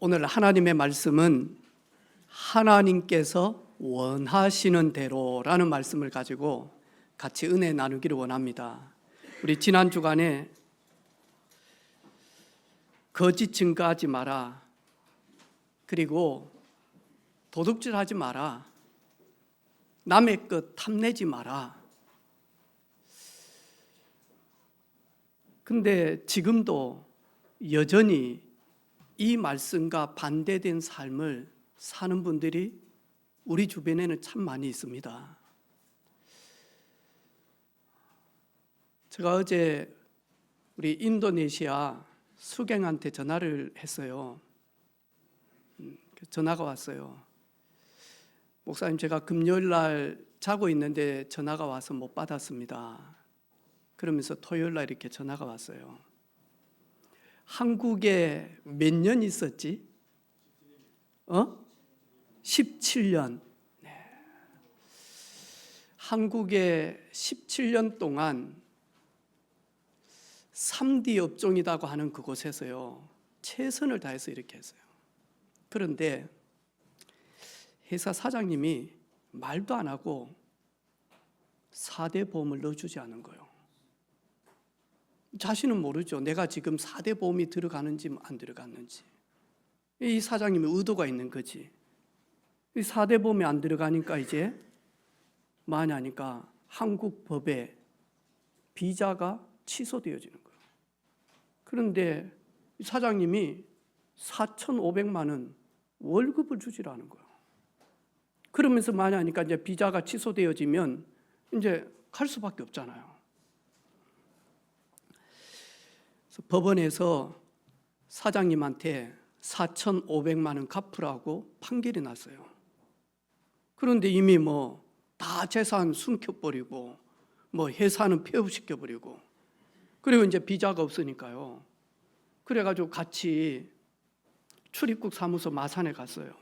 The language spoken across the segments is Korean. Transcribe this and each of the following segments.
오늘 하나님의 말씀은 하나님께서 원하시는 대로라는 말씀을 가지고 같이 은혜 나누기를 원합니다. 우리 지난 주간에 거짓 증거하지 마라, 그리고 도둑질하지 마라, 남의 것 탐내지 마라. 근데 지금도 여전히 이 말씀과 반대된 삶을 사는 분들이 우리 주변에는 참 많이 있습니다. 제가 어제 우리 인도네시아 수경한테 전화를 했어요. 전화가 왔어요. 목사님, 제가 금요일 날 자고 있는데 전화가 와서 못 받았습니다. 그러면서 토요일 날 이렇게 전화가 왔어요. 한국에 몇 년 있었지? 17년. 네. 한국에 17년 동안 3D 업종이라고 하는 그곳에서요, 최선을 다해서 이렇게 했어요. 그런데 회사 사장님이 말도 안 하고 4대 보험을 넣어주지 않은 거예요. 자신은 모르죠. 내가 지금 4대 보험이 들어가는지 안 들어갔는지. 이 사장님의 의도가 있는 거지. 이 4대 보험이 안 들어가니까 이제 뭐하냐니까 한국 법에 비자가 취소되어지는 거예요. 그런데 사장님이 4,500만 원 월급을 주질 않은 거예요. 그러면서 뭐하냐니까 이제 비자가 취소되어지면 이제 갈 수밖에 없잖아요. 법원에서 사장님한테 4,500만 원 갚으라고 판결이 났어요. 그런데 이미 다 재산 숨겨버리고 회사는 폐업시켜버리고, 그리고 이제 비자가 없으니까요. 그래가지고 같이 출입국 사무소 마산에 갔어요.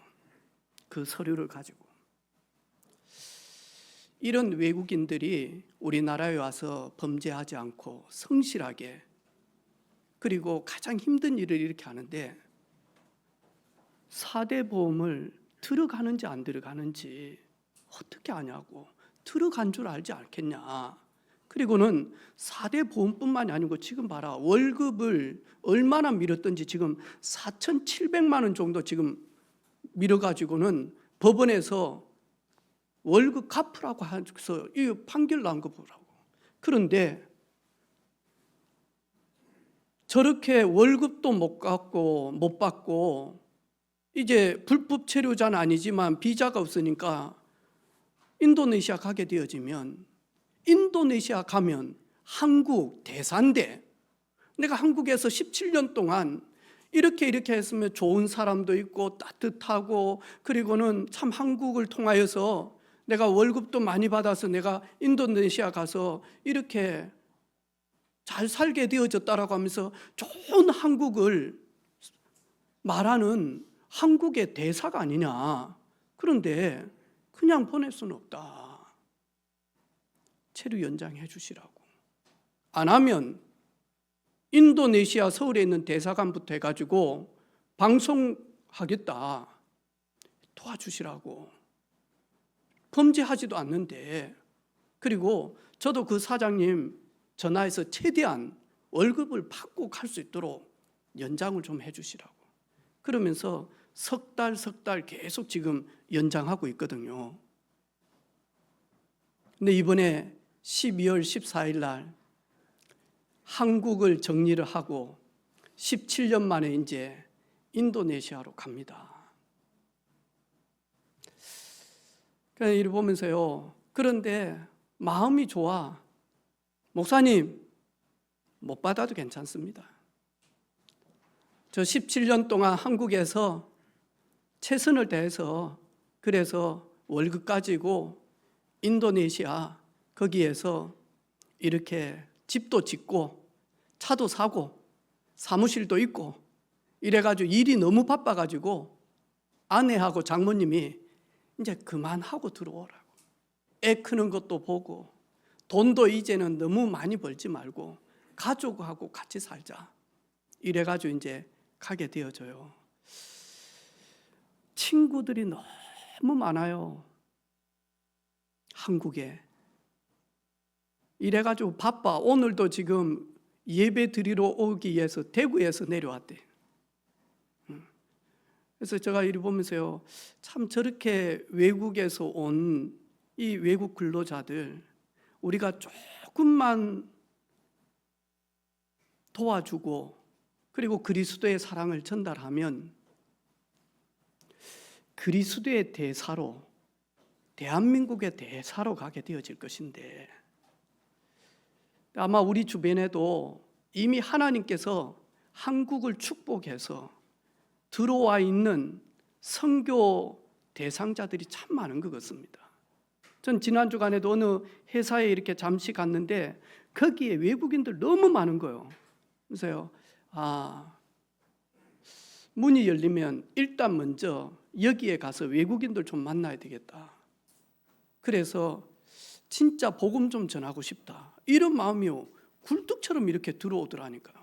그 서류를 가지고. 이런 외국인들이 우리나라에 와서 범죄하지 않고 성실하게, 그리고 가장 힘든 일을 이렇게 하는데 4대 보험을 들어가는지 안 들어가는지 어떻게 아냐고. 들어간 줄 알지 않겠냐. 그리고는 4대 보험뿐만이 아니고 지금 봐라, 월급을 얼마나 밀었던지 지금 4,700만 원 정도 지금 밀어가지고는 법원에서 월급 갚으라고 해서 이 판결 난 거 보라고. 그런데 저렇게 월급도 못 받고 이제 불법 체류자는 아니지만 비자가 없으니까 인도네시아 가게 되어지면, 인도네시아 가면 한국 대사인데 내가 한국에서 17년 동안 이렇게 했으면 좋은 사람도 있고 따뜻하고, 그리고는 참 한국을 통하여서 내가 월급도 많이 받아서 내가 인도네시아 가서 이렇게 잘 살게 되어졌다라고 하면서 좋은 한국을 말하는 한국의 대사가 아니냐. 그런데 그냥 보낼 수는 없다. 체류 연장해 주시라고. 안 하면 인도네시아 서울에 있는 대사관부터 해가지고 방송하겠다. 도와주시라고. 범죄하지도 않는데. 그리고 저도 그 사장님 전화해서 최대한 월급을 받고 갈 수 있도록 연장을 좀 해주시라고. 그러면서 석 달 계속 지금 연장하고 있거든요. 근데 이번에 12월 14일 날 한국을 정리를 하고 17년 만에 이제 인도네시아로 갑니다. 그래서 이를 보면서요, 그런데 마음이 좋아. 목사님, 못 받아도 괜찮습니다. 저 17년 동안 한국에서 최선을 다해서, 그래서 월급 가지고 인도네시아 거기에서 이렇게 집도 짓고 차도 사고 사무실도 있고 이래가지고 일이 너무 바빠가지고 아내하고 장모님이 이제 그만하고 들어오라고. 애 크는 것도 보고 돈도 이제는 너무 많이 벌지 말고 가족하고 같이 살자. 이래가지고 이제 가게 되어져요. 친구들이 너무 많아요. 한국에. 이래가지고 바빠. 오늘도 지금 예배 드리러 오기 위해서 대구에서 내려왔대. 그래서 제가 이리 보면서요, 참 저렇게 외국에서 온 이 외국 근로자들 우리가 조금만 도와주고 그리고 그리스도의 사랑을 전달하면 그리스도의 대사로, 대한민국의 대사로 가게 되어질 것인데, 아마 우리 주변에도 이미 하나님께서 한국을 축복해서 들어와 있는 선교 대상자들이 참 많은 것 같습니다. 전 지난 주간에도 어느 회사에 이렇게 잠시 갔는데 거기에 외국인들 너무 많은 거예요. 그래서요, 문이 열리면 일단 먼저 여기에 가서 외국인들 좀 만나야 되겠다. 그래서 진짜 복음 좀 전하고 싶다. 이런 마음이 굴뚝처럼 이렇게 들어오더라니까요.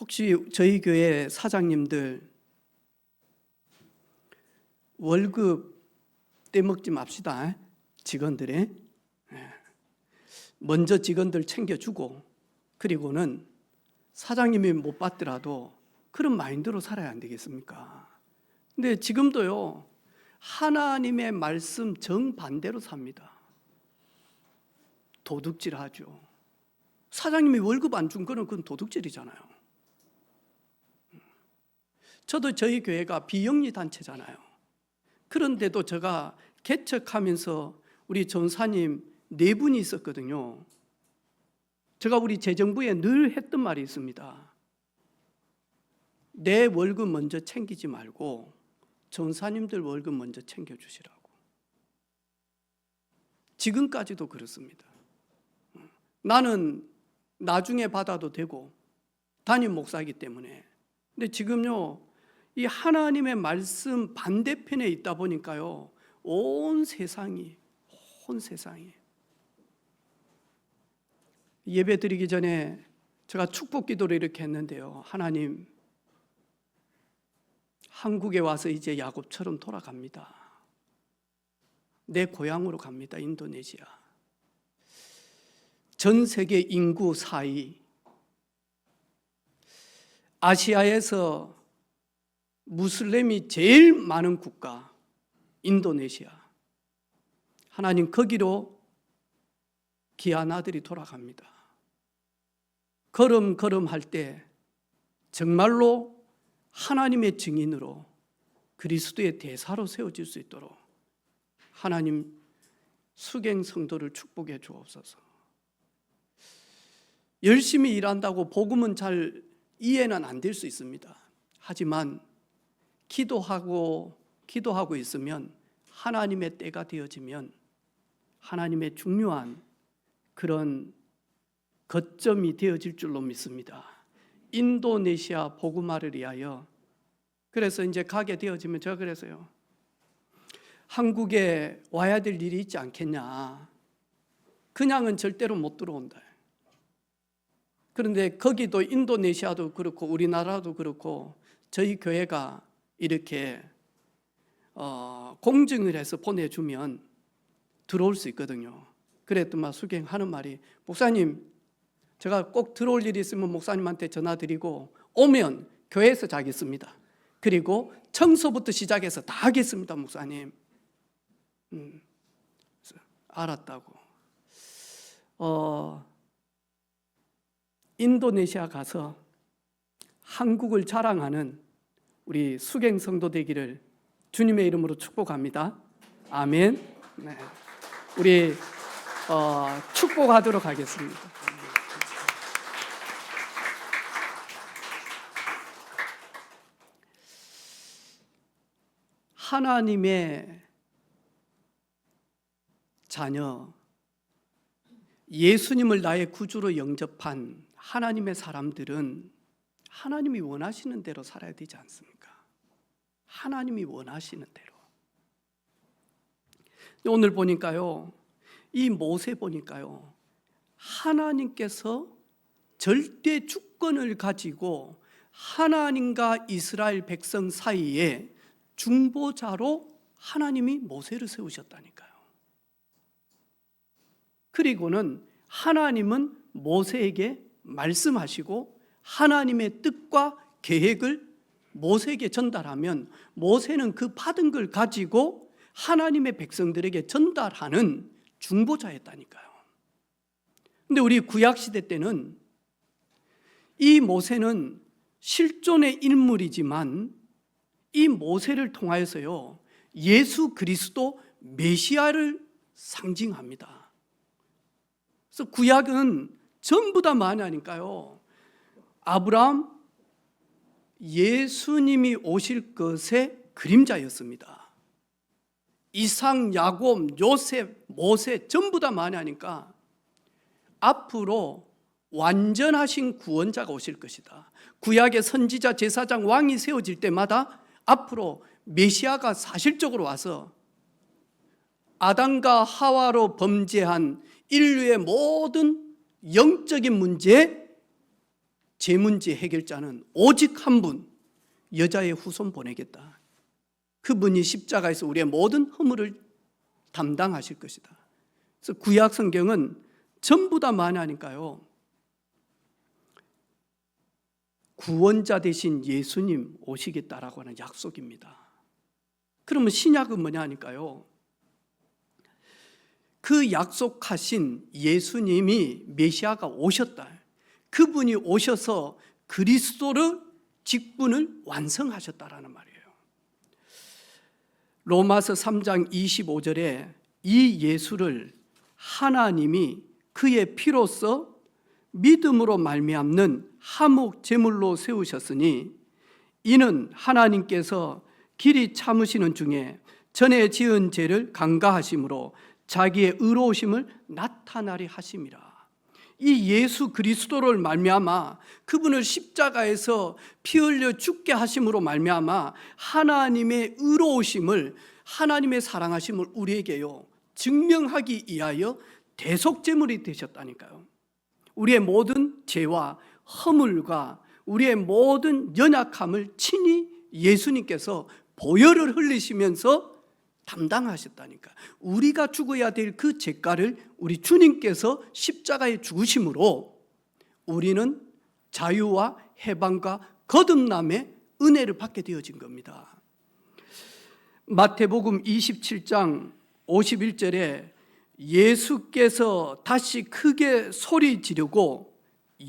혹시 저희 교회 사장님들 월급 떼먹지 맙시다. 직원들이. 먼저 직원들 챙겨주고 그리고는 사장님이 못 받더라도 그런 마인드로 살아야 안 되겠습니까? 근데 지금도요, 하나님의 말씀 정반대로 삽니다. 도둑질하죠. 사장님이 월급 안 준 거는 그건 도둑질이잖아요. 저도 저희 교회가 비영리 단체잖아요. 그런데도 제가 개척하면서 우리 전사님 4분이 있었거든요. 제가 우리 재정부에 늘 했던 말이 있습니다. 내 월급 먼저 챙기지 말고 전사님들 월급 먼저 챙겨주시라고. 지금까지도 그렇습니다. 나는 나중에 받아도 되고 담임 목사이기 때문에. 근데 지금요, 이 하나님의 말씀 반대편에 있다 보니까요, 온 세상이 예배 드리기 전에 제가 축복 기도를 이렇게 했는데요. 하나님, 한국에 와서 이제 야곱처럼 돌아갑니다. 내 고향으로 갑니다. 인도네시아. 전 세계 인구 4위, 아시아에서 무슬림이 제일 많은 국가 인도네시아. 하나님, 거기로 귀한 아들이 돌아갑니다. 걸음걸음 할 때 정말로 하나님의 증인으로 그리스도의 대사로 세워질 수 있도록 하나님, 수경 성도를 축복해 주옵소서. 열심히 일한다고 복음은 잘 이해는 안 될 수 있습니다. 하지만 기도하고 있으면 하나님의 때가 되어지면 하나님의 중요한 그런 거점이 되어질 줄로 믿습니다. 인도네시아 복음화를 위하여. 그래서 이제 가게 되어지면 제가 그래서요, 한국에 와야 될 일이 있지 않겠냐. 그냥은 절대로 못 들어온다. 그런데 거기도 인도네시아도 그렇고 우리나라도 그렇고 저희 교회가 이렇게 공증을 해서 보내주면 들어올 수 있거든요. 그랬더니 수경하는 말이, 목사님, 제가 꼭 들어올 일이 있으면 목사님한테 전화드리고 오면 교회에서 자겠습니다. 그리고 청소부터 시작해서 다 하겠습니다, 목사님. 알았다고. 인도네시아 가서 한국을 자랑하는 우리 수경 성도 되기를 주님의 이름으로 축복합니다. 아멘. 네. 우리 축복하도록 하겠습니다. 하나님의 자녀, 예수님을 나의 구주로 영접한 하나님의 사람들은 하나님이 원하시는 대로 살아야 되지 않습니까? 하나님이 원하시는 대로. 오늘 보니까요, 이 모세 보니까요, 하나님께서 절대 주권을 가지고 하나님과 이스라엘 백성 사이에 중보자로 하나님이 모세를 세우셨다니까요. 그리고는 하나님은 모세에게 말씀하시고 하나님의 뜻과 계획을 모세에게 전달하면 모세는 그 받은 걸 가지고 하나님의 백성들에게 전달하는 중보자였다니까요. 근데 우리 구약시대 때는 이 모세는 실존의 인물이지만 이 모세를 통하여서요, 예수 그리스도 메시아를 상징합니다. 그래서 구약은 전부 다 뭐냐니까요, 아브라함, 예수님이 오실 것의 그림자였습니다. 이삭, 야곱, 요셉, 모세 전부 다 뭐냐니까 앞으로 완전하신 구원자가 오실 것이다. 구약의 선지자, 제사장, 왕이 세워질 때마다 앞으로 메시아가 사실적으로 와서 아담과 하와로 범죄한 인류의 모든 영적인 문제, 재문제 해결자는 오직 한 분, 여자의 후손 보내겠다. 그분이 십자가에서 우리의 모든 허물을 담당하실 것이다. 그래서 구약 성경은 전부 다 뭐냐니까요, 구원자 대신 예수님 오시겠다라고 하는 약속입니다. 그러면 신약은 뭐냐니까요, 그 약속하신 예수님이 메시아가 오셨다. 그분이 오셔서 그리스도의 직분을 완성하셨다라는 말이에요. 로마서 3장 25절에 이 예수를 하나님이 그의 피로써 믿음으로 말미암는 화목 제물로 세우셨으니 이는 하나님께서 길이 참으시는 중에 전에 지은 죄를 간과하심으로 자기의 의로우심을 나타나리 하심이라. 이 예수 그리스도를 말미암아 그분을 십자가에서 피 흘려 죽게 하심으로 말미암아 하나님의 의로우심을, 하나님의 사랑하심을 우리에게요 증명하기 위하여 대속제물이 되셨다니까요. 우리의 모든 죄와 허물과 우리의 모든 연약함을 친히 예수님께서 보혈을 흘리시면서 담당하셨다니까. 우리가 죽어야 될 그 죄가를 우리 주님께서 십자가에 죽으심으로 우리는 자유와 해방과 거듭남의 은혜를 받게 되어진 겁니다. 마태복음 27장 51절에 예수께서 다시 크게 소리 지르고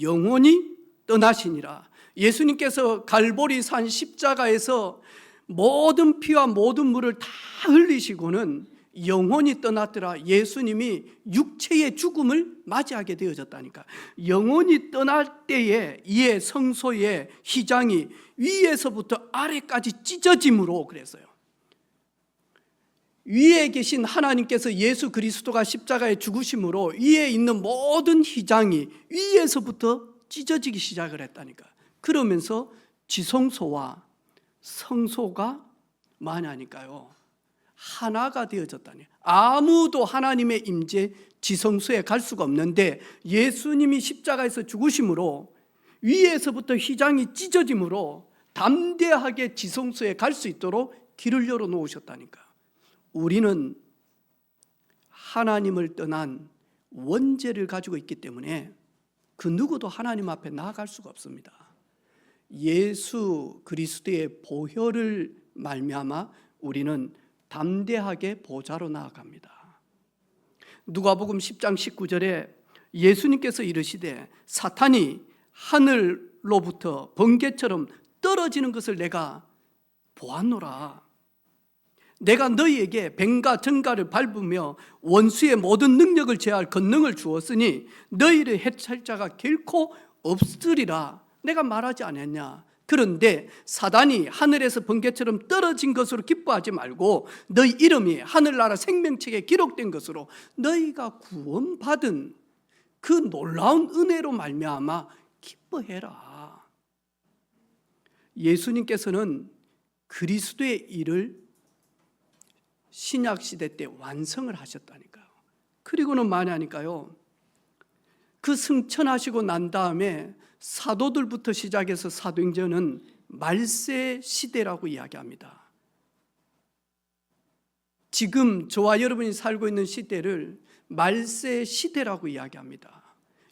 영원히 떠나시니라. 예수님께서 갈보리산 십자가에서 모든 피와 모든 물을 다 흘리시고는 영원히 떠났더라. 예수님이 육체의 죽음을 맞이하게 되어졌다니까. 영원히 떠날 때에 이에 성소의 휘장이 위에서부터 아래까지 찢어짐으로 그랬어요. 위에 계신 하나님께서 예수 그리스도가 십자가에 죽으심으로 위에 있는 모든 휘장이 위에서부터 찢어지기 시작을 했다니까. 그러면서 지성소와 성소가 뭐냐니까요, 하나가 되어졌다니. 아무도 하나님의 임재 지성소에 갈 수가 없는데 예수님이 십자가에서 죽으심으로 위에서부터 휘장이 찢어짐으로 담대하게 지성소에 갈 수 있도록 길을 열어 놓으셨다니까. 우리는 하나님을 떠난 원죄를 가지고 있기 때문에 그 누구도 하나님 앞에 나아갈 수가 없습니다. 예수 그리스도의 보혈을 말미암아 우리는 담대하게 보좌로 나아갑니다. 누가복음 10장 19절에 예수님께서 이르시되 사탄이 하늘로부터 번개처럼 떨어지는 것을 내가 보았노라. 내가 너희에게 뱀과 정갈을 밟으며 원수의 모든 능력을 제할 권능을 주었으니 너희를 해칠 자가 결코 없으리라. 내가 말하지 않았냐? 그런데 사단이 하늘에서 번개처럼 떨어진 것으로 기뻐하지 말고 너희 이름이 하늘나라 생명책에 기록된 것으로 너희가 구원받은 그 놀라운 은혜로 말미암아 기뻐해라. 예수님께서는 그리스도의 일을 신약시대 때 완성을 하셨다니까요. 그리고는 뭐냐니까요, 그 승천하시고 난 다음에 사도들부터 시작해서 사도행전은 말세 시대라고 이야기합니다. 지금 저와 여러분이 살고 있는 시대를 말세 시대라고 이야기합니다.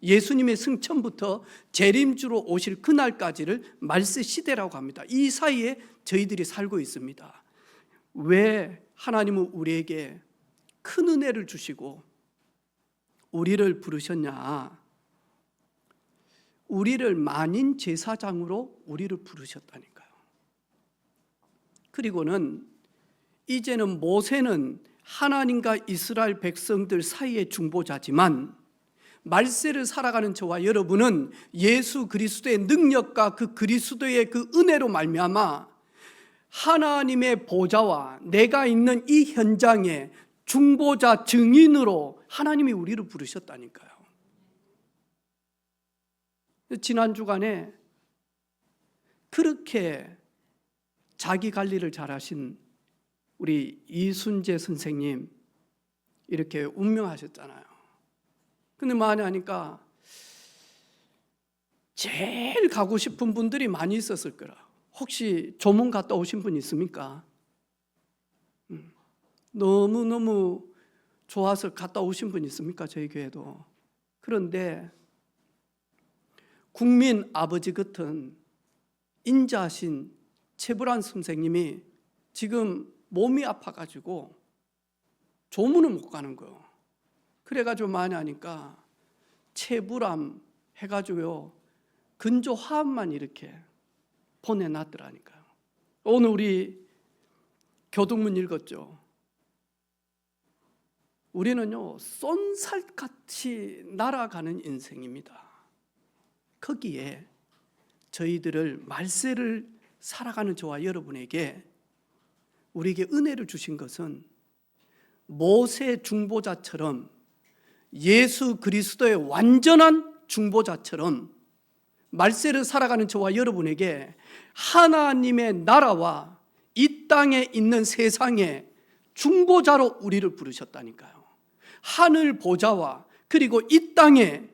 예수님의 승천부터 재림주로 오실 그날까지를 말세 시대라고 합니다. 이 사이에 저희들이 살고 있습니다. 왜 하나님은 우리에게 큰 은혜를 주시고 우리를 부르셨냐? 우리를 만인 제사장으로 우리를 부르셨다니까요. 그리고는 이제는 모세는 하나님과 이스라엘 백성들 사이의 중보자지만 말세를 살아가는 저와 여러분은 예수 그리스도의 능력과 그 그리스도의 그 은혜로 말미암아 하나님의 보좌와 내가 있는 이 현장에 중보자 증인으로 하나님이 우리를 부르셨다니까요. 지난 주간에 그렇게 자기 관리를 잘하신 우리 이순재 선생님 이렇게 운명하셨잖아요. 근데 많이 하니까 제일 가고 싶은 분들이 많이 있었을 거라. 혹시 조문 갔다 오신 분 있습니까? 너무너무 좋아서 갔다 오신 분 있습니까? 저희 교회도. 그런데 국민 아버지 같은 인자하신 최불안 선생님이 지금 몸이 아파가지고 조문을 못 가는 거예요. 그래가지고 많이 하니까 체불암 해가지고요 근조 화합만 이렇게 보내놨더라니까요. 오늘 우리 교동문 읽었죠. 우리는요 쏜살같이 날아가는 인생입니다. 거기에 저희들을 말세를 살아가는 저와 여러분에게 우리에게 은혜를 주신 것은 모세 중보자처럼 예수 그리스도의 완전한 중보자처럼 말세를 살아가는 저와 여러분에게 하나님의 나라와 이 땅에 있는 세상의 중보자로 우리를 부르셨다니까요. 하늘 보좌와 그리고 이 땅에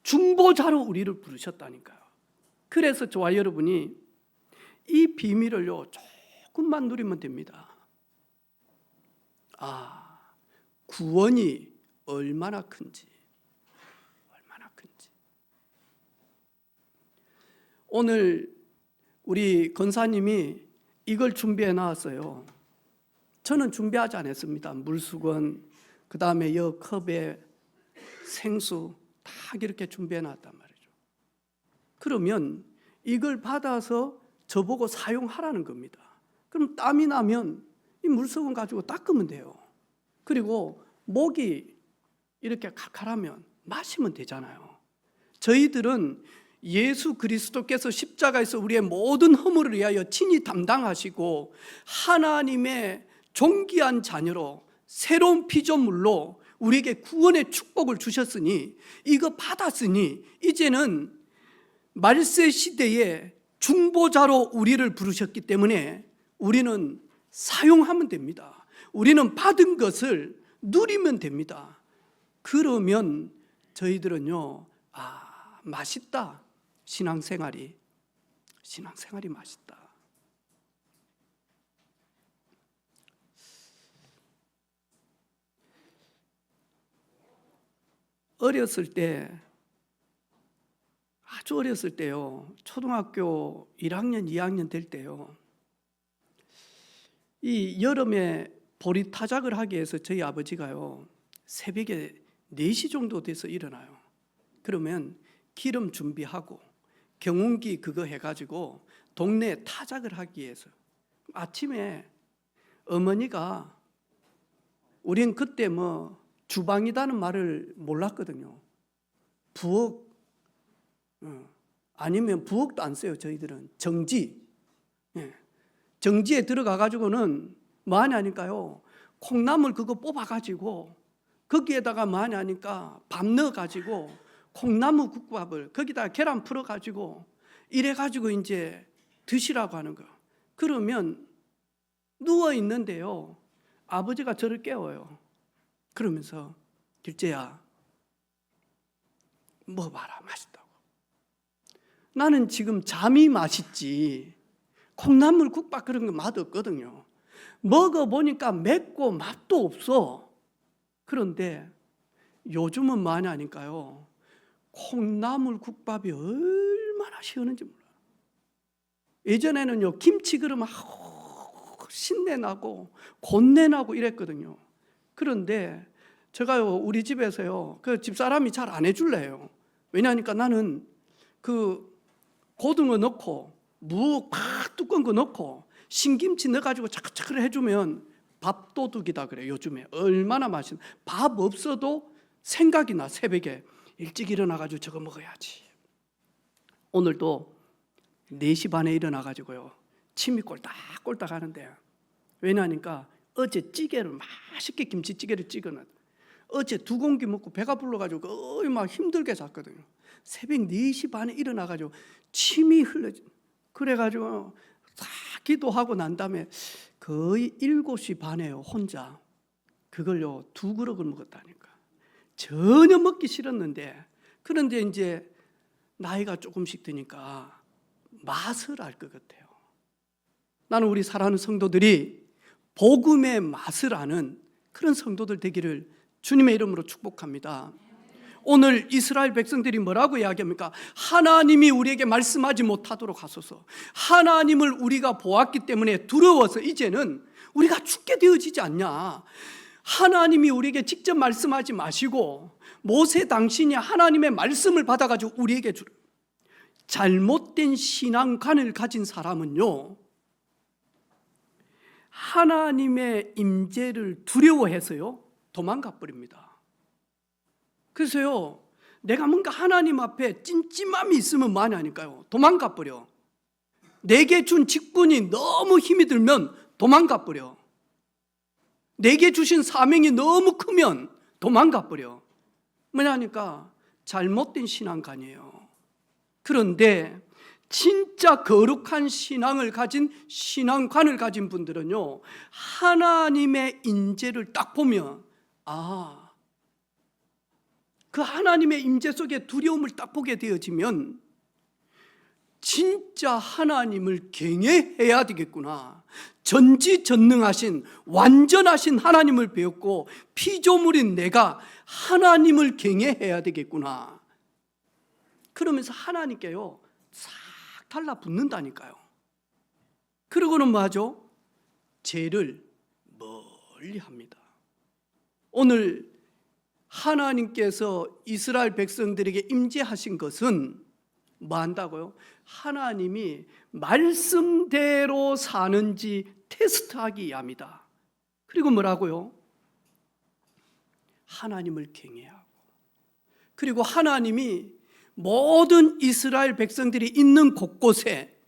중보자로 우리를 부르셨다니까요. 그래서 저와 여러분이 이 비밀을요 조금만 누리면 됩니다. 구원이 얼마나 큰지. 오늘 우리 권사님이 이걸 준비해 놨어요. 저는 준비하지 않았습니다. 물수건, 그 다음에 여 컵에 생수 다 이렇게 준비해 놨단 말이죠. 그러면 이걸 받아서 저보고 사용하라는 겁니다. 그럼 땀이 나면 이 물수건 가지고 닦으면 돼요. 그리고 목이 이렇게 칼칼하면 마시면 되잖아요. 저희들은 예수 그리스도께서 십자가에서 우리의 모든 허물을 위하여 친히 담당하시고 하나님의 존귀한 자녀로 새로운 피조물로 우리에게 구원의 축복을 주셨으니 이거 받았으니 이제는 말세 시대에 중보자로 우리를 부르셨기 때문에 우리는 사용하면 됩니다. 우리는 받은 것을 누리면 됩니다. 그러면 저희들은요 맛있다. 신앙생활이 맛있다. 어렸을 때, 아주 어렸을 때요, 초등학교 1학년, 2학년 될 때요, 이 여름에 보리타작을 하기 위해서 저희 아버지가요 새벽에 4시 정도 돼서 일어나요. 그러면 기름 준비하고 경운기 그거 해가지고 동네에 타작을 하기 위해서 아침에 어머니가 우린 그때 뭐 주방이라는 말을 몰랐거든요. 부엌 아니면 부엌도 안 써요. 저희들은 정지. 정지에 들어가 가지고는 뭐 하냐니까요 콩나물 그거 뽑아 가지고 거기에다가 뭐 하냐니까 밥 넣어 가지고 콩나무 국밥을 거기다가 계란 풀어 가지고 이래 가지고 이제 드시라고 하는 거예요. 그러면 누워 있는데요 아버지가 저를 깨워요. 그러면서 길재야 먹어봐라 맛있다고. 나는 지금 잠이 맛있지 콩나물 국밥 그런 거 맛없거든요. 먹어보니까 맵고 맛도 없어. 그런데 요즘은 많이 하니까요, 콩나물 국밥이 얼마나 시원한지 몰라요. 예전에는요, 김치 그러면 신내 나고 곤내 나고 이랬거든요. 그런데 제가요, 우리 집에서요, 그 집사람이 잘 안 해줄래요. 왜냐하니까 나는 그 고등어 넣고 무 팍 두꺼운 거 넣고 신김치 넣어가지고 차크차크 해주면 밥도둑이다 그래요. 요즘에 얼마나 맛있는, 밥 없어도 생각이 나. 새벽에 일찍 일어나가지고 저거 먹어야지. 오늘도 4시 반에 일어나가지고요, 침이 꼴딱꼴딱 하는데, 왜냐하니까 어제 찌개를 맛있게 김치찌개를 찍어놨. 어제 2공기 먹고 배가 불러가지고 거의 막 힘들게 잤거든요. 새벽 4시 반에 일어나가지고 침이 흘러지. 그래가지고 다 기도하고 난 다음에 거의 7시 반에요, 혼자 그걸요 2그릇을 먹었다니까. 전혀 먹기 싫었는데, 그런데 이제 나이가 조금씩 드니까 맛을 알 것 같아요. 나는 우리 사랑하는 성도들이 복음의 맛을 아는 그런 성도들 되기를 주님의 이름으로 축복합니다. 오늘 이스라엘 백성들이 뭐라고 이야기합니까? 하나님이 우리에게 말씀하지 못하도록 하소서. 하나님을 우리가 보았기 때문에 두려워서 이제는 우리가 죽게 되어지지 않냐. 하나님이 우리에게 직접 말씀하지 마시고 모세 당신이 하나님의 말씀을 받아가지고 우리에게 주라. 잘못된 신앙관을 가진 사람은요, 하나님의 임재를 두려워해서요 도망가 버립니다. 그래서요, 내가 뭔가 하나님 앞에 찜찜함이 있으면 많이 하니까요 도망가 버려. 내게 준 직분이 너무 힘이 들면 도망가 버려. 내게 주신 사명이 너무 크면 도망가 버려. 뭐냐니까 잘못된 신앙관이에요. 그런데 진짜 거룩한 신앙을 가진, 신앙관을 가진 분들은요, 하나님의 임재를 딱 보면 그 하나님의 임재 속에 두려움을 딱 보게 되어지면 진짜 하나님을 경외해야 되겠구나. 전지전능하신 완전하신 하나님을 배웠고 피조물인 내가 하나님을 경외해야 되겠구나. 그러면서 하나님께요 싹 달라붙는다니까요. 그러고는 뭐하죠? 죄를 멀리합니다. 오늘 하나님께서 이스라엘 백성들에게 임재하신 것은 뭐 한다고요? 하나님이 말씀대로 사는지 테스트하기 위함이다. 그리고 뭐라고요? 하나님을 경외하고, 그리고 하나님이 모든 이스라엘 백성들이 있는 곳곳에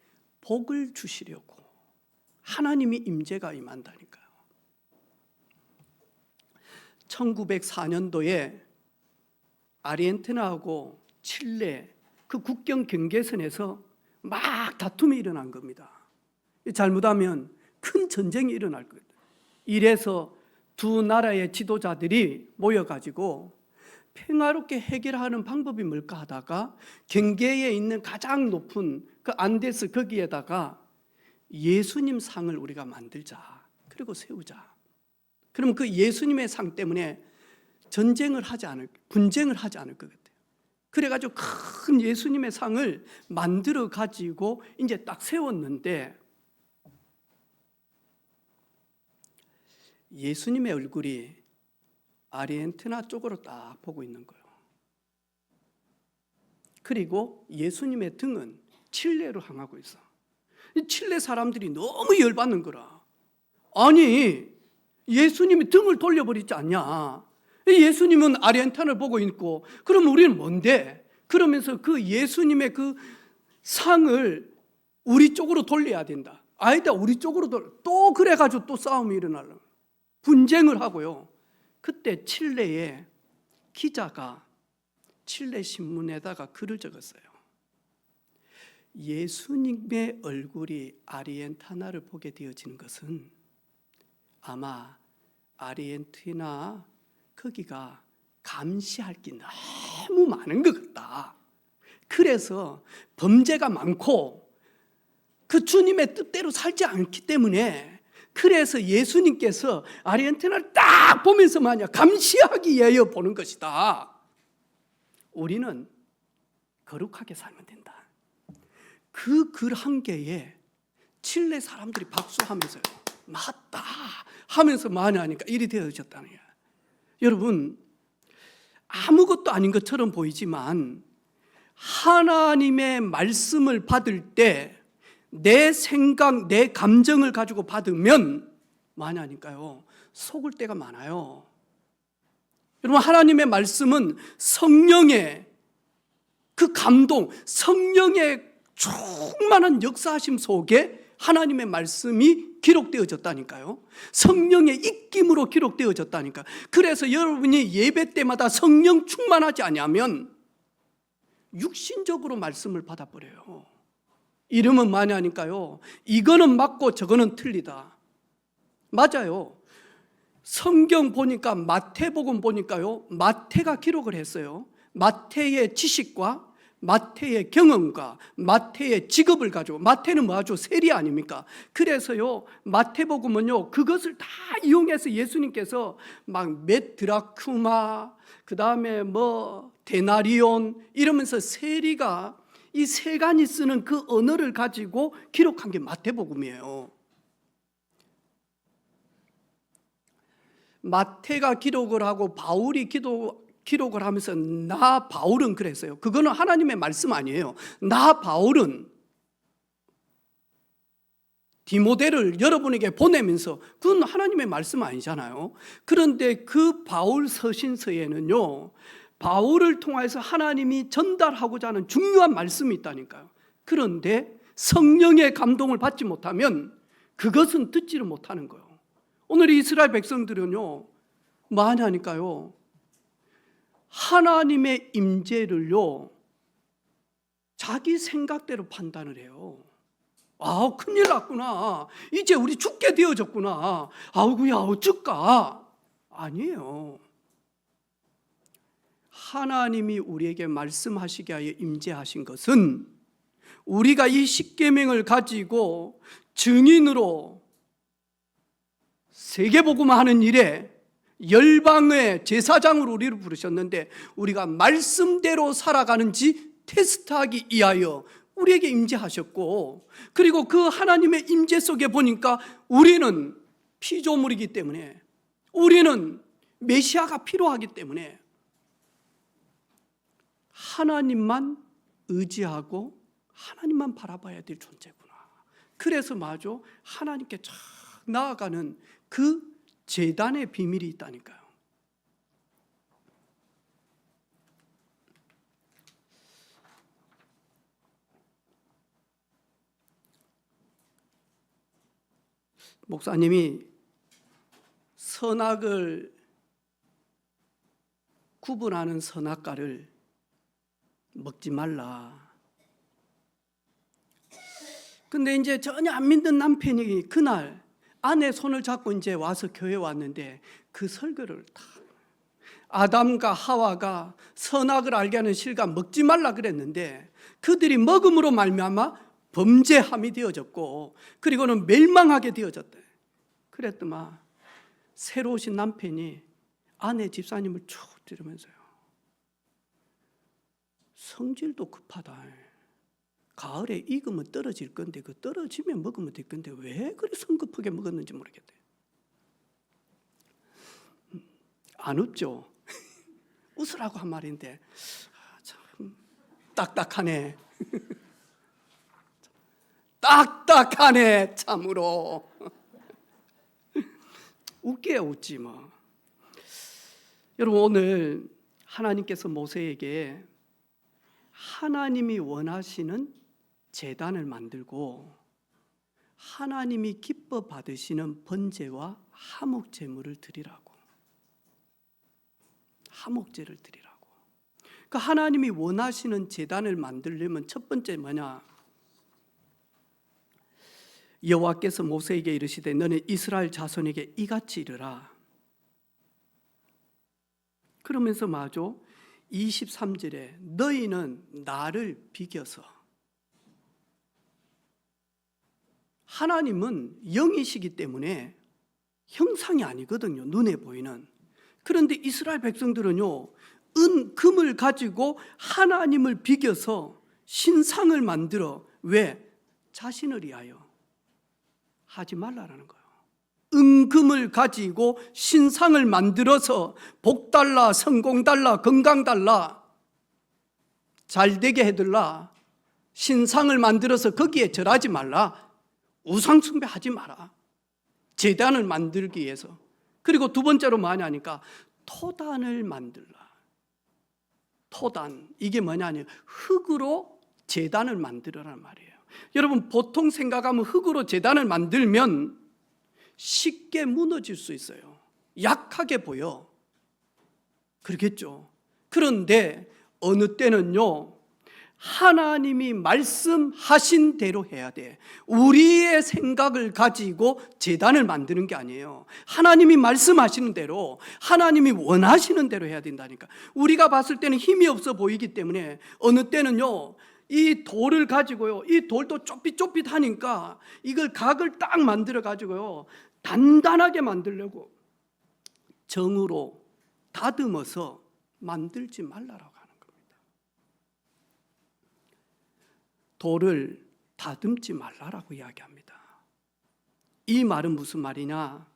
복을 주시려고 하나님이 임재가 임한다니까요. 1904년도에 아르헨티나하고 칠레 그 국경 경계선에서 막 다툼이 일어난 겁니다. 잘못하면 큰 전쟁이 일어날 거예요. 이래서 두 나라의 지도자들이 모여가지고 평화롭게 해결하는 방법이 뭘까 하다가 경계에 있는 가장 높은 그 안데스 거기에다가 예수님 상을 우리가 만들자, 그리고 세우자. 그럼 그 예수님의 상 때문에 분쟁을 하지 않을 것 같아요. 그래가지고 큰 예수님의 상을 만들어 가지고 이제 딱 세웠는데 예수님의 얼굴이 아르헨티나 쪽으로 딱 보고 있는 거예요. 그리고 예수님의 등은 칠레로 향하고 있어. 칠레 사람들이 너무 열받는 거라. 아니, 예수님이 등을 돌려버리지 않냐. 예수님은 아르헨티나를 보고 있고 그럼 우리는 뭔데? 그러면서 그 예수님의 그 상을 우리 쪽으로 돌려야 된다. 아니다, 우리 쪽으로 또 그래가지고 또 싸움이 일어나려고 분쟁을 하고요. 그때 칠레의 기자가 칠레 신문에다가 글을 적었어요. 예수님의 얼굴이 아르헨티나를 보게 되어지는 것은 아마 아르헨티나 거기가 감시할 게 너무 많은 것 같다. 그래서 범죄가 많고 그 주님의 뜻대로 살지 않기 때문에, 그래서 예수님께서 아르헨티나를 딱 보면서 만약 감시하기 위하여 보는 것이다. 우리는 거룩하게 살면 된다. 그 글 한 개에 칠레 사람들이 박수하면서요, 맞다 하면서 만회하니까 일이 되어졌다는 거예요. 여러분, 아무것도 아닌 것처럼 보이지만 하나님의 말씀을 받을 때 내 생각, 내 감정을 가지고 받으면 만회하니까요, 속을 때가 많아요. 여러분, 하나님의 말씀은 성령의 그 감동, 성령의 충만한 역사하심 속에 하나님의 말씀이 기록되어졌다니까요. 성령의 입김으로 기록되어졌다니까. 그래서 여러분이 예배 때마다 성령 충만하지 않으면 육신적으로 말씀을 받아버려요. 이러면 만회하니까요, 이거는 맞고 저거는 틀리다. 맞아요. 성경 보니까, 마태복음 보니까요, 마태가 기록을 했어요. 마태의 지식과 마태의 경험과 마태의 직업을 가지고, 마태는 뭐죠? 세리 아닙니까? 그래서요, 마태복음은요, 그것을 다 이용해서 예수님께서 막 메드라쿠마, 그 다음에 뭐 데나리온 이러면서 세리가 이 세간이 쓰는 그 언어를 가지고 기록한 게 마태복음이에요. 마태가 기록을 하고 바울이 기록을 하면서 나 바울은 그랬어요. 그거는 하나님의 말씀 아니에요. 나 바울은 디모데를 여러분에게 보내면서, 그건 하나님의 말씀 아니잖아요. 그런데 그 바울 서신서에는요, 바울을 통해서 하나님이 전달하고자 하는 중요한 말씀이 있다니까요. 그런데 성령의 감동을 받지 못하면 그것은 듣지를 못하는 거예요. 오늘 이스라엘 백성들은요, 많이 하니까요, 하나님의 임재를요, 자기 생각대로 판단을 해요. 아, 큰일 났구나, 이제 우리 죽게 되어졌구나, 아우구야 어쩔까. 아니에요. 하나님이 우리에게 말씀하시게 하여 임재하신 것은 우리가 이 십계명을 가지고 증인으로 세계복음화하는 일에 열방의 제사장으로 우리를 부르셨는데, 우리가 말씀대로 살아가는지 테스트하기 위하여 우리에게 임재하셨고, 그리고 그 하나님의 임재 속에 보니까 우리는 피조물이기 때문에, 우리는 메시아가 필요하기 때문에 하나님만 의지하고 하나님만 바라봐야 될 존재구나. 그래서 마저 하나님께 쫙 나아가는 그 제단의 비밀이 있다니까요. 목사님이 선악을 구분하는 선악과를 먹지 말라. 근데 이제 전혀 안 믿는 남편이 그날 아내 손을 잡고 이제 와서 교회에 왔는데, 그 설교를 다, 아담과 하와가 선악을 알게 하는 실과 먹지 말라 그랬는데, 그들이 먹음으로 말미암아 범죄함이 되어졌고, 그리고는 멸망하게 되어졌대. 그랬더만 새로 오신 남편이 아내 집사님을 쭉 들으면서요, 성질도 급하다. 가을에 익으면 떨어질 건데, 그 떨어지면 먹으면 될 건데 왜 그리 성급하게 먹었는지 모르겠대. 안 웃죠? 웃으라고 한 말인데, 참 딱딱하네. 딱딱하네, 참으로. 웃겨야 웃지 뭐. 여러분, 오늘 하나님께서 모세에게 하나님이 원하시는 제단을 만들고 하나님이 기뻐 받으시는 번제와 화목 제물을 드리라고, 화목제를 드리라고. 그러니까 하나님이 원하시는 제단을 만들려면 첫 번째 뭐냐? 여호와께서 모세에게 이르시되 너는 이스라엘 자손에게 이같이 이르라. 그러면서 마저 23절에 너희는 나를 비겨서, 하나님은 영이시기 때문에 형상이 아니거든요, 눈에 보이는. 그런데 이스라엘 백성들은요, 금을 가지고 하나님을 비겨서 신상을 만들어, 왜? 자신을 위하여. 하지 말라라는 거예요. 금을 가지고 신상을 만들어서 복 달라, 성공 달라, 건강 달라, 잘 되게 해달라, 신상을 만들어서 거기에 절하지 말라, 우상 숭배하지 마라, 제단을 만들기 위해서. 그리고 두 번째로 뭐냐니까 토단을 만들라. 토단, 이게 뭐냐니 흙으로 제단을 만들어라는 말이에요. 여러분, 보통 생각하면 흙으로 제단을 만들면 쉽게 무너질 수 있어요. 약하게 보여. 그렇겠죠. 그런데 어느 때는요, 하나님이 말씀하신 대로 해야 돼. 우리의 생각을 가지고 제단을 만드는 게 아니에요. 하나님이 말씀하시는 대로, 하나님이 원하시는 대로 해야 된다니까. 우리가 봤을 때는 힘이 없어 보이기 때문에 어느 때는요, 이 돌을 가지고요, 이 돌도 좁깃좁깃하니까 이걸 각을 딱 만들어 가지고요, 단단하게 만들려고 정으로 다듬어서 만들지 말라라고 하는 겁니다. 돌을 다듬지 말라라고 이야기합니다. 이 말은 무슨 말이냐?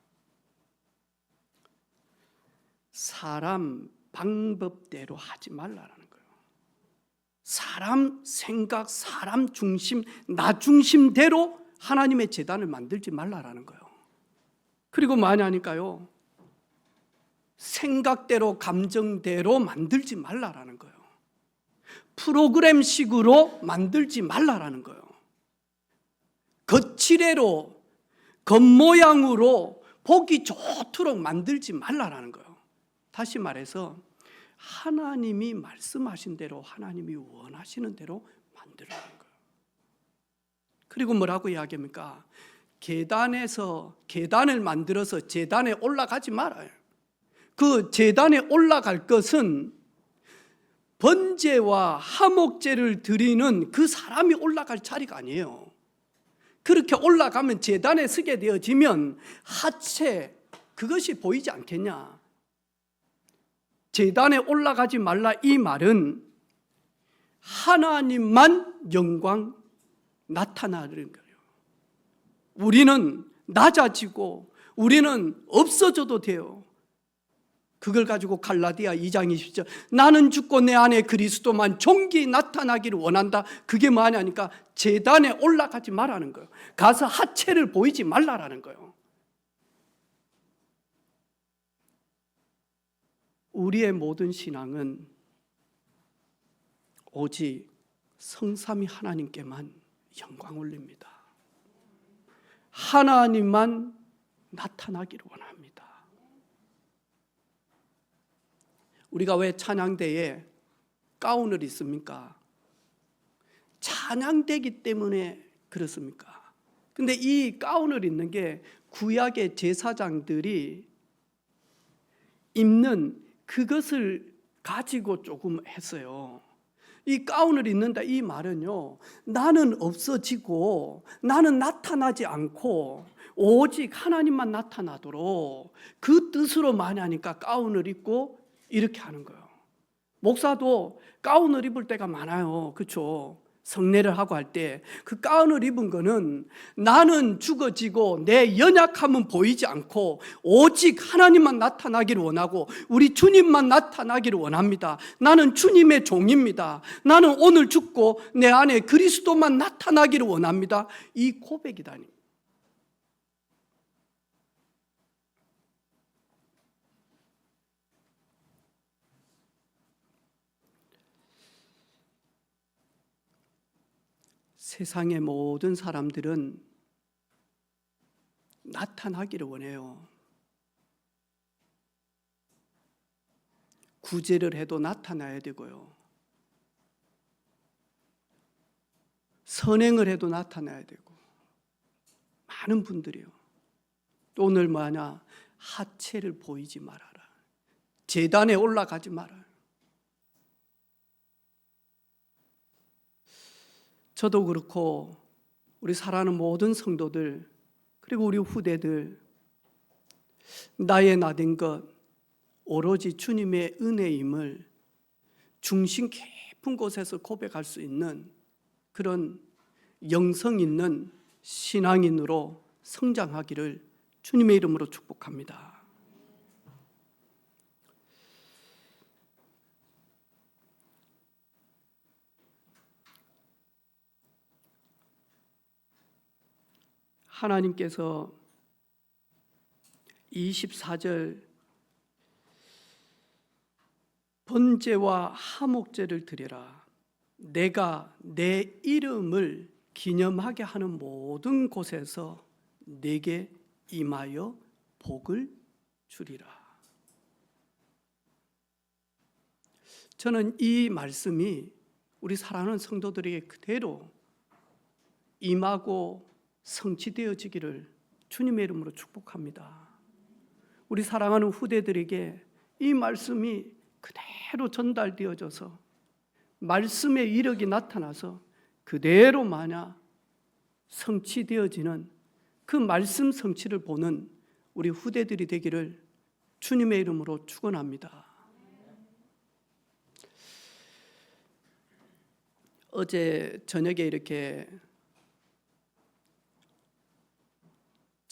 사람 방법대로 하지 말라라는 거예요. 사람 생각, 사람 중심, 나 중심대로 하나님의 제단을 만들지 말라라는 거예요. 그리고 뭐냐니까요, 생각대로 감정대로 만들지 말라라는 거예요. 프로그램식으로 만들지 말라라는 거예요. 거칠애로, 겉모양으로 보기 좋도록 만들지 말라라는 거예요. 다시 말해서 하나님이 말씀하신 대로, 하나님이 원하시는 대로 만들라는 거예요. 그리고 뭐라고 이야기합니까? 계단을 만들어서 제단에 올라가지 말아요. 그 제단에 올라갈 것은 번제와 화목제를 드리는 그 사람이 올라갈 자리가 아니에요. 그렇게 올라가면 제단에 서게 되어지면 하체, 그것이 보이지 않겠냐? 제단에 올라가지 말라, 이 말은 하나님만 영광 나타나는 거예요. 우리는 낮아지고 우리는 없어져도 돼요. 그걸 가지고 갈라디아 2장 20절, 나는 죽고 내 안에 그리스도만 존귀 나타나기를 원한다. 그게 뭐냐니까 제단에 올라가지 말라는 거예요. 가서 하체를 보이지 말라라는 거예요. 우리의 모든 신앙은 오직 성삼위 하나님께만 영광 올립니다. 하나님만 나타나기를 원합니다. 우리가 왜 찬양대에 가운을 입습니까? 찬양대기 때문에 그렇습니까? 근데 이 가운을 입는 게 구약의 제사장들이 입는 그것을 가지고 조금 했어요. 이 가운을 입는다, 이 말은요, 나는 없어지고 나는 나타나지 않고 오직 하나님만 나타나도록 그 뜻으로 많이 하니까 가운을 입고 이렇게 하는 거예요. 목사도 가운을 입을 때가 많아요. 그렇죠? 성례를 하고 할 때 그 가운을 입은 거는 나는 죽어지고 내 연약함은 보이지 않고 오직 하나님만 나타나기를 원하고 우리 주님만 나타나기를 원합니다. 나는 주님의 종입니다. 나는 오늘 죽고 내 안에 그리스도만 나타나기를 원합니다. 이 고백이다니. 세상의 모든 사람들은 나타나기를 원해요. 구제를 해도 나타나야 되고요. 선행을 해도 나타나야 되고. 많은 분들이요. 또 오늘 하체를 보이지 말아라. 제단에 올라가지 말아요. 저도 그렇고 우리 사랑하는 모든 성도들 그리고 우리 후대들 나의 나된 것 오로지 주님의 은혜임을 중심 깊은 곳에서 고백할 수 있는 그런 영성 있는 신앙인으로 성장하기를 주님의 이름으로 축복합니다. 하나님께서 24절 번제와 화목제를 드리라. 내가 내 이름을 기념하게 하는 모든 곳에서 내게 임하여 복을 주리라. 저는 이 말씀이 우리 사랑하는 성도들에게 그대로 임하고 성취되어지기를 주님의 이름으로 축복합니다. 우리 사랑하는 후대들에게 이 말씀이 그대로 전달되어져서 말씀의 이력이 나타나서 그대로 만약 성취되어지는 그 말씀 성취를 보는 우리 후대들이 되기를 주님의 이름으로 축원합니다. 어제 저녁에 이렇게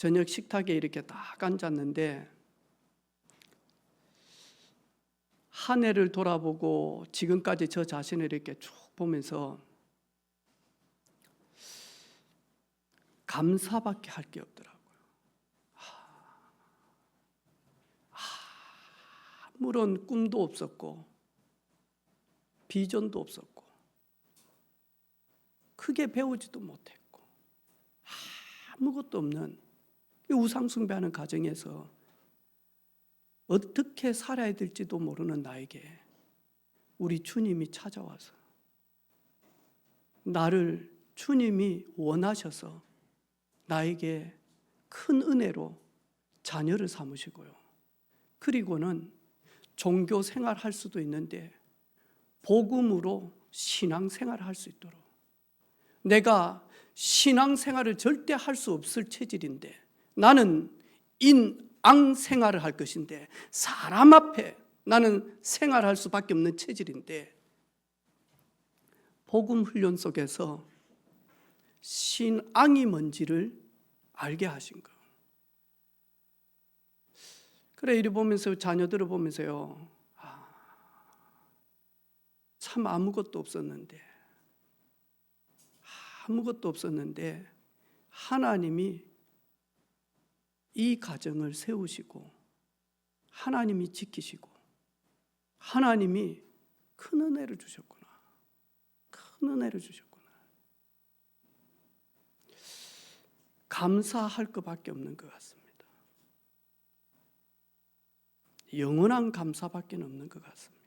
저녁 식탁에 이렇게 딱 앉았는데 한 해를 돌아보고 지금까지 저 자신을 이렇게 쭉 보면서 감사밖에 할 게 없더라고요. 아무런 꿈도 없었고 비전도 없었고 크게 배우지도 못했고 아무것도 없는 우상숭배하는 가정에서 어떻게 살아야 될지도 모르는 나에게 우리 주님이 찾아와서 나를 주님이 원하셔서 나에게 큰 은혜로 자녀를 삼으시고요. 그리고는 종교 생활할 수도 있는데 복음으로 신앙 생활을 할 수 있도록 내가 신앙 생활을 절대 할 수 없을 체질인데 나는 인앙 생활을 할 것인데 사람 앞에 나는 생활할 수밖에 없는 체질인데 복음 훈련 속에서 신앙이 뭔지를 알게 하신 거. 그래 이리 보면서 자녀들을 보면서요. 참 아무것도 없었는데 하나님이 이 가정을 세우시고 하나님이 지키시고 하나님이 큰 은혜를 주셨구나. 큰 은혜를 주셨구나. 감사할 것밖에 없는 것 같습니다. 영원한 감사밖에 없는 것 같습니다.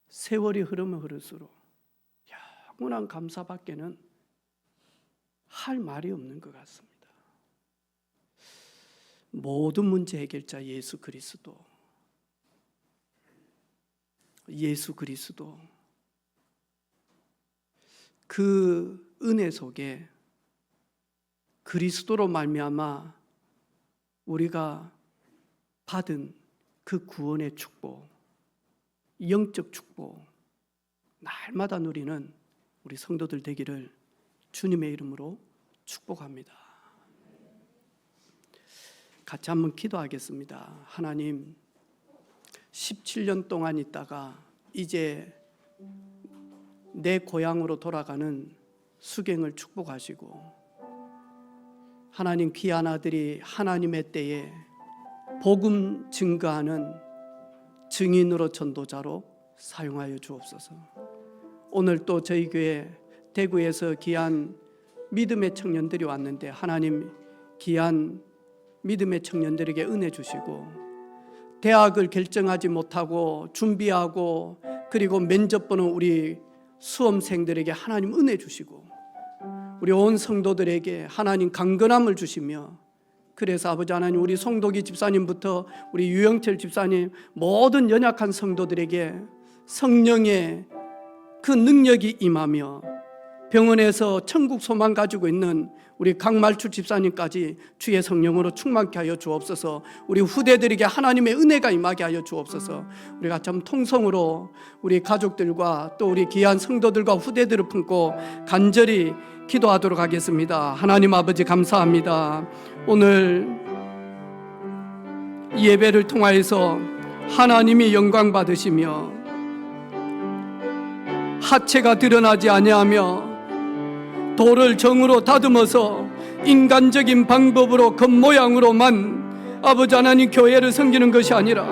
세월이 흐르면 흐를수록 영원한 감사밖에는 할 말이 없는 것 같습니다. 모든 문제 해결자 예수 그리스도 그 은혜 속에 그리스도로 말미암아 우리가 받은 그 구원의 축복, 영적 축복 날마다 누리는 우리 성도들 되기를 주님의 이름으로 축복합니다. 같이 한번 기도하겠습니다. 하나님, 17년 동안 있다가 이제 내 고향으로 돌아가는 수경을 축복하시고 하나님 귀한 아들이 하나님의 때에 복음 증거하는 증인으로 전도자로 사용하여 주옵소서. 오늘 또 저희 교회 대구에서 귀한 믿음의 청년들이 왔는데 하나님 귀한 믿음의 청년들에게 은혜 주시고 대학을 결정하지 못하고 준비하고 그리고 면접 보는 우리 수험생들에게 하나님 은혜 주시고 우리 온 성도들에게 하나님 강건함을 주시며 그래서 아버지 하나님 우리 송도기 집사님부터 우리 유영철 집사님 모든 연약한 성도들에게 성령의 그 능력이 임하며 병원에서 천국 소망 가지고 있는 우리 강말출 집사님까지 주의 성령으로 충만케 하여 주옵소서. 우리 후대들에게 하나님의 은혜가 임하게 하여 주옵소서. 우리가 참 통성으로 우리 가족들과 또 우리 귀한 성도들과 후대들을 품고 간절히 기도하도록 하겠습니다. 하나님 아버지 감사합니다. 오늘 이 예배를 통하여서 하나님이 영광 받으시며 하체가 드러나지 아니하며 돌을 정으로 다듬어서 인간적인 방법으로 겉모양으로만 아버지 하나님 교회를 섬기는 것이 아니라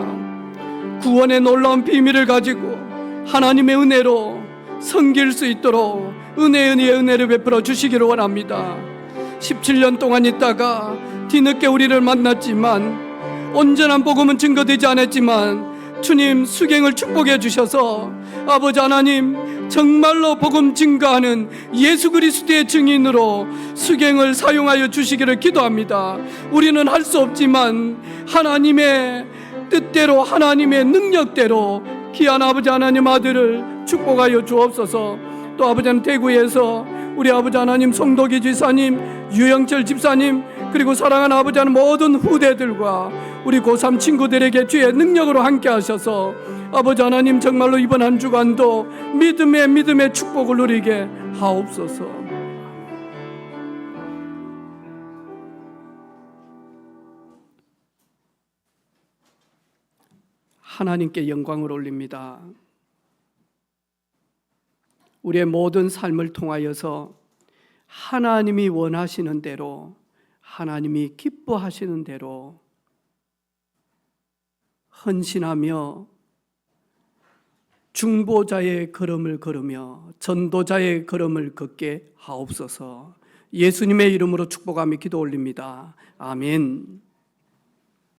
구원의 놀라운 비밀을 가지고 하나님의 은혜로 섬길 수 있도록 은혜를 베풀어 주시기를 원합니다. 17년 동안 있다가 뒤늦게 우리를 만났지만 온전한 복음은 증거되지 않았지만 주님 수경을 축복해 주셔서 아버지 하나님 정말로 복음 증거하는 예수 그리스도의 증인으로 수경을 사용하여 주시기를 기도합니다. 우리는 할 수 없지만 하나님의 뜻대로 하나님의 능력대로 귀한 아버지 하나님 아들을 축복하여 주옵소서. 또 아버지 하나님 대구에서 우리 아버지 하나님 송도기 지사님, 유영철 집사님, 그리고 사랑하는 아버지 하나님 모든 후대들과 우리 고3 친구들에게 주의 능력으로 함께 하셔서 아버지 하나님 정말로 이번 한 주간도 믿음의 축복을 누리게 하옵소서. 하나님께 영광을 올립니다. 우리의 모든 삶을 통하여서 하나님이 원하시는 대로, 하나님이 기뻐하시는 대로 헌신하며 중보자의 걸음을 걸으며 전도자의 걸음을 걷게 하옵소서. 예수님의 이름으로 축복하며 기도 올립니다. 아멘.